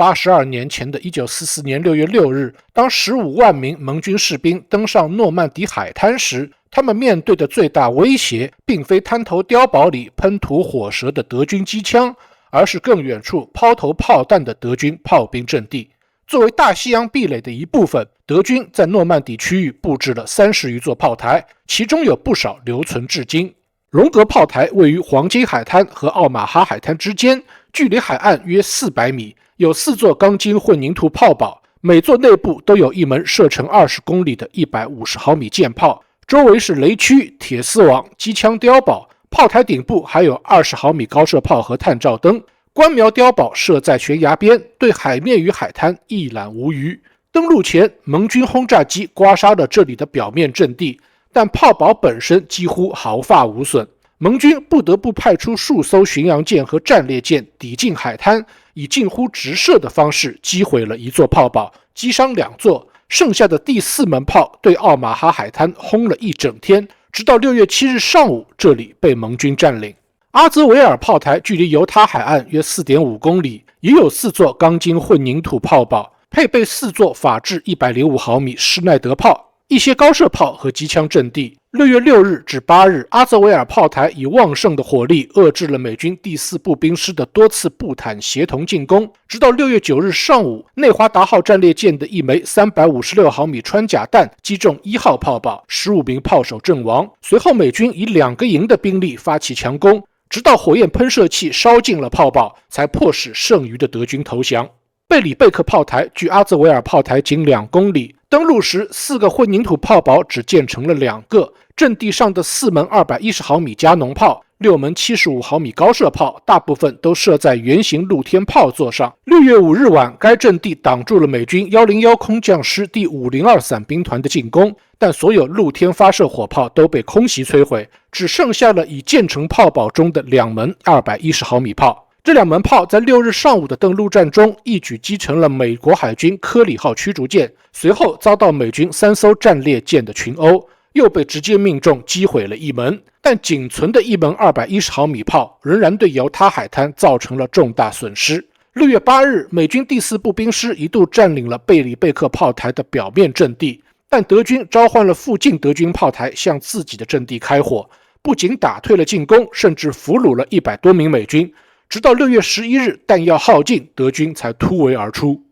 82年前的1944年6月6日，当15万名盟军士兵登上诺曼底海滩时，他们面对的最大威胁并非滩头碉堡里喷吐火舌的德军机枪，而是更远处抛投炮弹的德军炮兵阵地。作为大西洋壁垒的一部分，德军在诺曼底区域布置了30余座炮台，其中有不少留存至今。荣格炮台位于黄金海滩和奥马哈海滩之间，距离海岸约400米，有4座钢筋混凝土炮堡，每座内部都有一门射程20公里的150毫米舰炮，周围是雷区、铁丝网、机枪碉堡，炮台顶部还有20毫米高射炮和探照灯。观瞄碉堡设在悬崖边，对海面与海滩一览无余。登陆前，盟军轰炸机刮杀了这里的表面阵地，但炮堡本身几乎毫发无损。盟军不得不派出数艘巡洋舰和战列舰抵近海滩，以近乎直射的方式击毁了一座炮堡，击伤2座。剩下的第4门炮对奥马哈海滩轰了一整天，直到6月7日上午，这里被盟军占领。阿泽维尔炮台距离犹他海岸约 4.5 公里，也有4座钢筋混凝土炮堡，配备4座法制105毫米施耐德炮，一些高射炮和机枪阵地。6月6日至8日，阿泽维尔炮台以旺盛的火力遏制了美军第4步兵师的多次步坦协同进攻，直到6月9日上午，内华达号战列舰的一枚356毫米穿甲弹击中1号炮堡，15名炮手阵亡。随后美军以2个营的兵力发起强攻，直到火焰喷射器烧尽了炮堡，才迫使剩余的德军投降。贝里贝克炮台距阿泽维尔炮台仅2公里，登陆时4个混凝土炮堡只建成了2个，阵地上的4门210毫米加农炮、6门75毫米高射炮，大部分都设在圆形露天炮座上。6月5日晚，该阵地挡住了美军101空降师第502伞兵团的进攻，但所有露天发射火炮都被空袭摧毁，只剩下了已建成炮堡中的2门210毫米炮。这2门炮在6日上午的登陆战中一举击沉了美国海军科里号驱逐舰，随后遭到美军3艘战列舰的群殴，又被直接命中击毁了1门，但仅存的1门210毫米炮仍然对犹他海滩造成了重大损失。6月8日，美军第4步兵师一度占领了贝里贝克炮台的表面阵地，但德军召唤了附近德军炮台向自己的阵地开火，不仅打退了进攻，甚至俘虏了100多名美军。直到6月11日，弹药耗尽，德军才突围而出。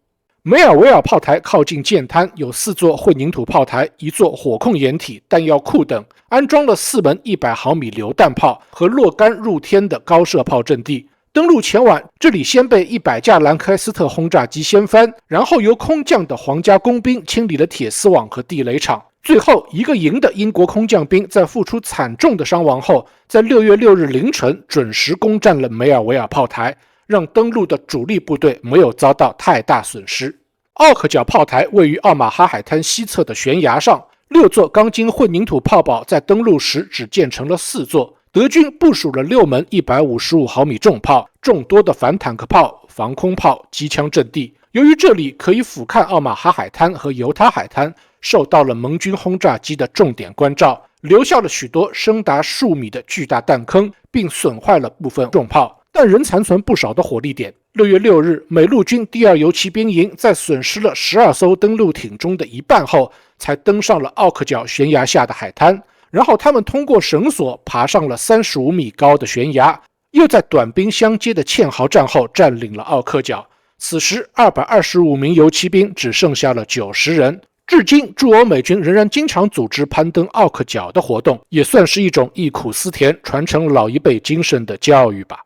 梅尔维尔炮台靠近舰滩，有4座混凝土炮台、1座火控掩体、弹药库等，安装了4门100毫米榴弹炮和若干入天的高射炮阵地。登陆前晚，这里先被100架兰开斯特轰炸机掀翻，然后由空降的皇家工兵清理了铁丝网和地雷场。最后，一个营的英国空降兵在付出惨重的伤亡后，在6月6日凌晨准时攻占了梅尔维尔炮台，让登陆的主力部队没有遭到太大损失。奥克角炮台位于奥马哈海滩西侧的悬崖上，6座钢筋混凝土炮堡在登陆时只建成了4座。德军部署了6门155毫米重炮、众多的反坦克炮、防空炮、机枪阵地。由于这里可以俯瞰奥马哈海滩和犹他海滩，受到了盟军轰炸机的重点关照，留下了许多深达数米的巨大弹坑，并损坏了部分重炮，但仍残存不少的火力点。6月6日，美陆军第2游骑兵营在损失了12艘登陆艇中的一半后，才登上了奥克角悬崖下的海滩。然后他们通过绳索爬上了35米高的悬崖，又在短兵相接的堑壕战后占领了奥克角。此时225名游骑兵只剩下了90人。至今，驻欧美军仍然经常组织攀登奥克角的活动，也算是一种忆苦思甜、传承老一辈精神的教育吧。